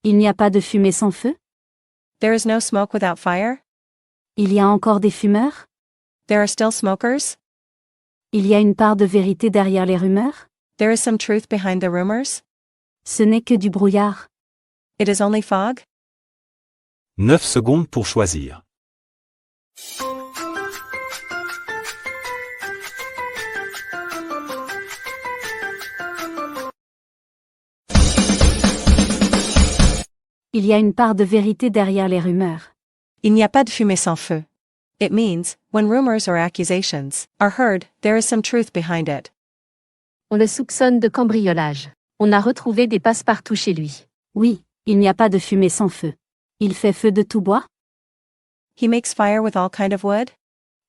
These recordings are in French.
Il n'y a pas de fumée sans feu? There is no smoke without fire? Il y a encore des fumeurs? There are still smokers? Il y a une part de vérité derrière les rumeurs? There is some truth behind the rumors? Ce n'est que du brouillard. It is only fog? 9 secondes pour choisir. Il y a une part de vérité derrière les rumeurs. Il n'y a pas de fumée sans feu. It means, when rumors or accusations are heard, there is some truth behind it. On le soupçonne de cambriolage. On a retrouvé des passe-partout chez lui. Oui, il n'y a pas de fumée sans feu. Il fait feu de tout bois? He makes fire with all kind of wood?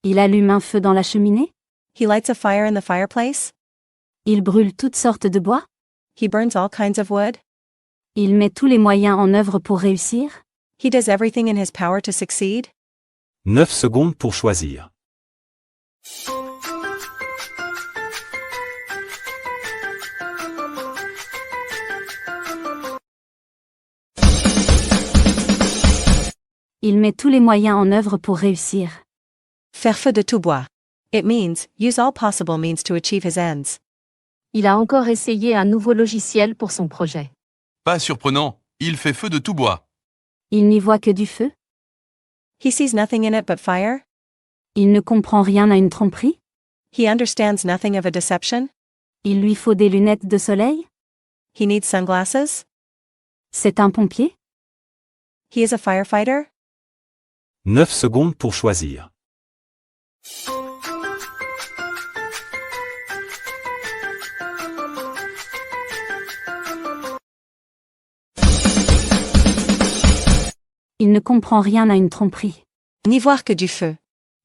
Il allume un feu dans la cheminée? He lights a fire in the fireplace? Il brûle toutes sortes de bois? He burns all kinds of wood? Il met tous les moyens en œuvre pour réussir? He does everything in his power to succeed? 9 secondes pour choisir. Il met tous les moyens en œuvre pour réussir. Faire feu de tout bois. It means, use all possible means to achieve his ends. Il a encore essayé un nouveau logiciel pour son projet. Pas surprenant, il fait feu de tout bois. Il n'y voit que du feu? He sees nothing in it but fire? Il ne comprend rien à une tromperie? He understands nothing of a deception? Il lui faut des lunettes de soleil? He needs sunglasses? C'est un pompier? He is a firefighter? 9 secondes pour choisir. Il ne comprend rien à une tromperie. N'y voir que du feu.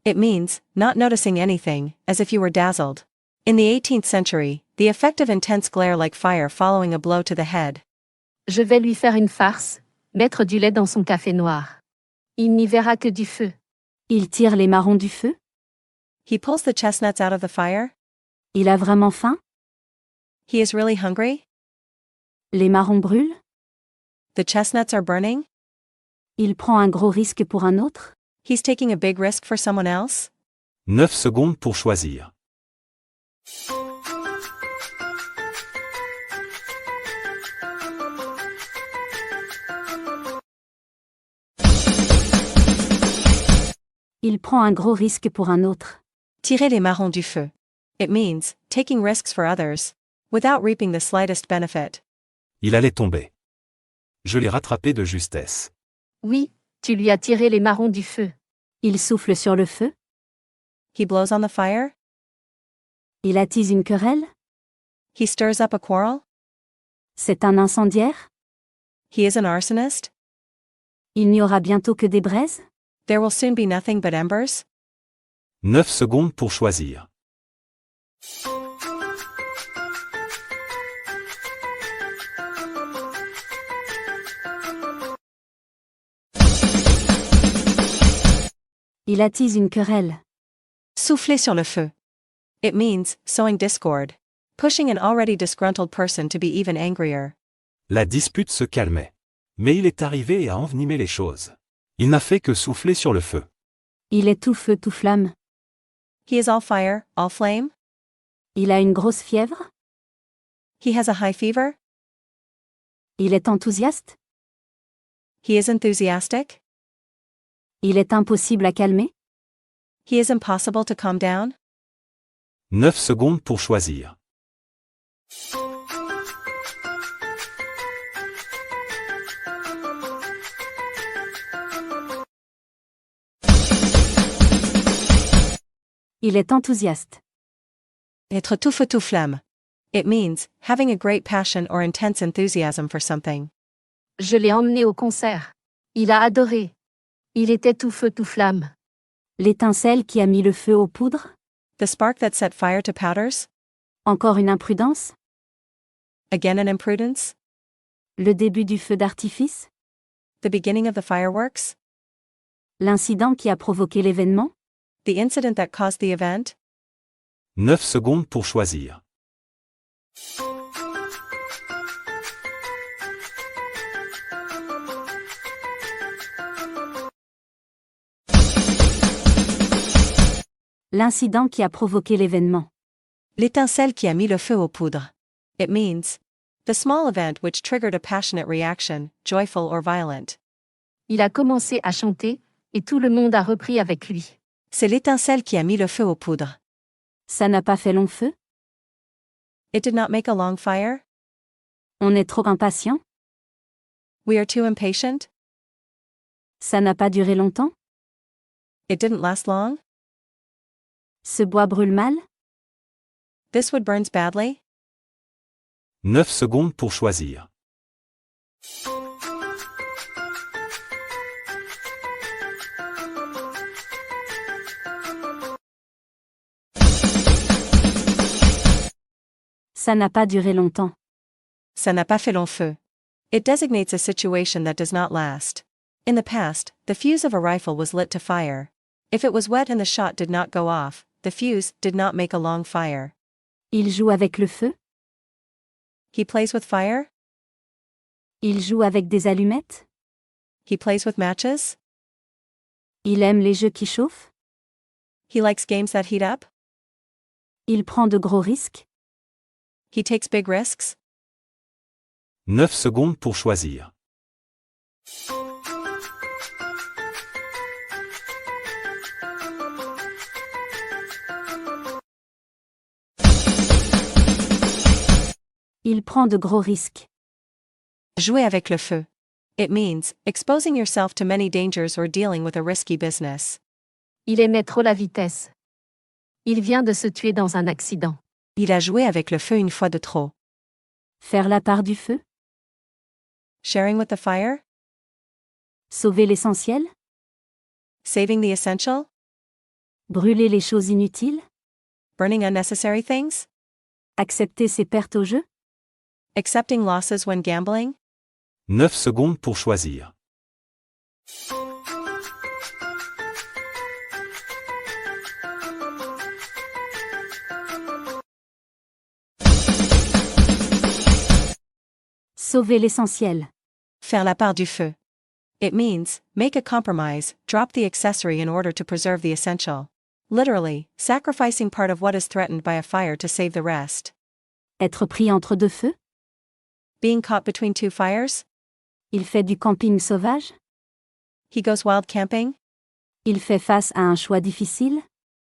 It means, not noticing anything, as if you were dazzled. In the 18th century, the effect of intense glare like fire following a blow to the head. Je vais lui faire une farce, mettre du lait dans son café noir. Il n'y verra que du feu. Il tire les marrons du feu? He pulls the chestnuts out of the fire? Il a vraiment faim? He is really hungry? Les marrons brûlent? The chestnuts are burning? Il prend un gros risque pour un autre? He's taking a big risk for someone else? 9 secondes pour choisir. Il prend un gros risque pour un autre. Tirer les marrons du feu. It means, taking risks for others, without reaping the slightest benefit. Il allait tomber. Je l'ai rattrapé de justesse. Oui, tu lui as tiré les marrons du feu. Il souffle sur le feu? He blows on the fire? Il attise une querelle? He stirs up a quarrel? C'est un incendiaire? He is an arsonist? Il n'y aura bientôt que des braises? There will soon be nothing but embers? 9 secondes pour choisir. Il attise une querelle. Souffler sur le feu. It means, sowing discord. Pushing an already disgruntled person to be even angrier. La dispute se calmait. Mais il est arrivé et a envenimé les choses. Il n'a fait que souffler sur le feu. Il est tout feu, tout flamme. He is all fire, all flame? Il a une grosse fièvre? He has a high fever? Il est enthousiaste? He is enthusiastic? Il est impossible à calmer? He is impossible to calm down? 9 secondes pour choisir. Il est enthousiaste. Être tout feu tout flamme. It means, having a great passion or intense enthusiasm for something. Je l'ai emmené au concert. Il a adoré. Il était tout feu tout flamme. L'étincelle qui a mis le feu aux poudres? The spark that set fire to powders? Encore une imprudence? Again an imprudence? Le début du feu d'artifice? The beginning of the fireworks? L'incident qui a provoqué l'événement? The incident that caused the event? 9 secondes pour choisir. L'incident qui a provoqué l'événement. L'étincelle qui a mis le feu aux poudres. It means the small event which triggered a passionate reaction, joyful or violent. Il a commencé à chanter, et tout le monde a repris avec lui. C'est l'étincelle qui a mis le feu aux poudres. Ça n'a pas fait long feu? It did not make a long fire. On est trop impatient? We are too impatient. Ça n'a pas duré longtemps? It didn't last long. Ce bois brûle mal? This wood burns badly. 9 secondes pour choisir. Ça n'a pas duré longtemps. Ça n'a pas fait long feu. It designates a situation that does not last. In the past, the fuse of a rifle was lit to fire. If it was wet and the shot did not go off, the fuse did not make a long fire. Il joue avec le feu? He plays with fire. Il joue avec des allumettes? He plays with matches. Il aime les jeux qui chauffent? He likes games that heat up. Il prend de gros risques? He takes big risks. 9 secondes pour choisir. Il prend de gros risques. Jouer avec le feu. It means exposing yourself to many dangers or dealing with a risky business. Il aimait trop la vitesse. Il vient de se tuer dans un accident. Il a joué avec le feu une fois de trop. Faire la part du feu? Sharing with the fire. Sauver l'essentiel? Saving the essential. Brûler les choses inutiles? Burning unnecessary things. Accepter ses pertes au jeu? Accepting losses when gambling. 9 secondes pour choisir. Sauver l'essentiel. Faire la part du feu. It means make a compromise, drop the accessory in order to preserve the essential. Literally, sacrificing part of what is threatened by a fire to save the rest. Être pris entre deux feux? Being caught between two fires. Il fait du camping sauvage? He goes wild camping. Il fait face à un choix difficile?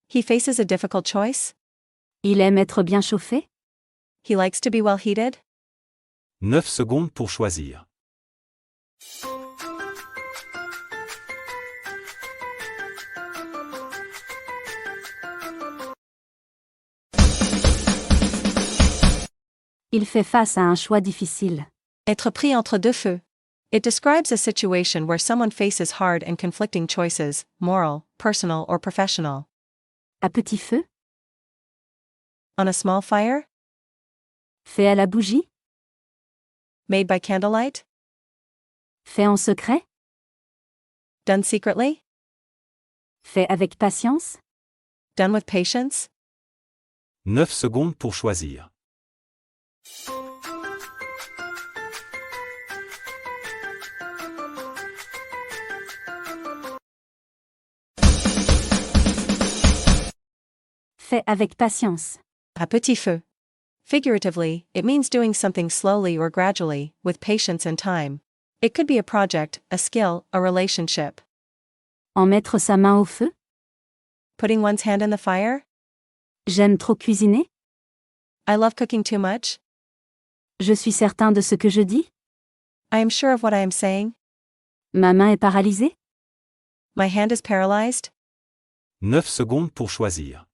He faces a difficult choice. Il aime être bien chauffé? He likes to be well heated. 9 secondes pour choisir. Il fait face à un choix difficile. Être pris entre deux feux. It describes a situation where someone faces hard and conflicting choices, moral, personal or professional. À petit feu? On a small fire. Fait à la bougie? Made by candlelight. Fait en secret? Done secretly. Fait avec patience? Done with patience. 9 secondes pour choisir. Fait avec patience. À petit feu. Figuratively, it means doing something slowly or gradually, with patience and time. It could be a project, a skill, a relationship. En mettre sa main au feu? Putting one's hand in the fire. J'aime trop cuisiner? I love cooking too much. Je suis certain de ce que je dis? I am sure of what I am saying. Ma main est paralysée? My hand is paralyzed. 9 secondes pour choisir.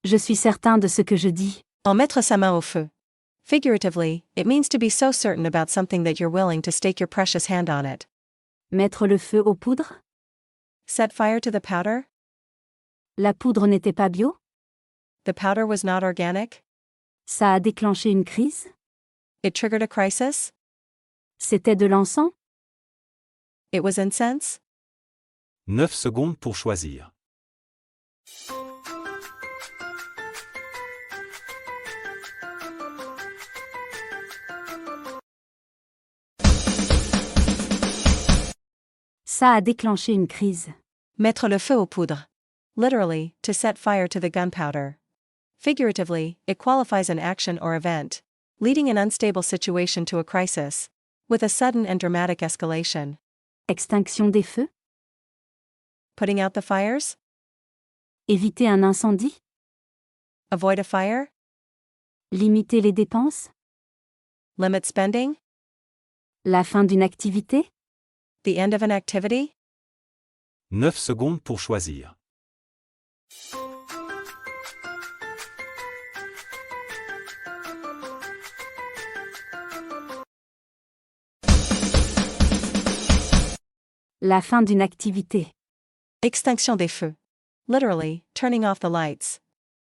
Je suis certain de ce que je dis. En mettre sa main au feu. Figuratively, it means to be so certain about something that you're willing to stake your precious hand on it. Mettre le feu aux poudres? Set fire to the powder. La poudre n'était pas bio? The powder was not organic. Ça a déclenché une crise? It triggered a crisis. C'était de l'encens? It was incense. 9 secondes pour choisir. Ça a déclenché une crise. Mettre le feu aux poudres. Literally, to set fire to the gunpowder. Figuratively, it qualifies an action or event, leading an unstable situation to a crisis, with a sudden and dramatic escalation. Extinction des feux? Putting out the fires? Éviter un incendie? Avoid a fire? Limiter les dépenses? Limit spending? La fin d'une activité? The end of an activity? 9 secondes pour choisir. La fin d'une activité. Extinction des feux. Literally, turning off the lights.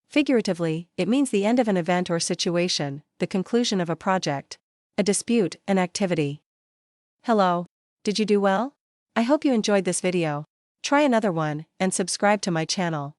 Figuratively, it means the end of an event or situation, the conclusion of a project, a dispute, an activity. Hello. Did you do well? I hope you enjoyed this video. Try another one, and subscribe to my channel.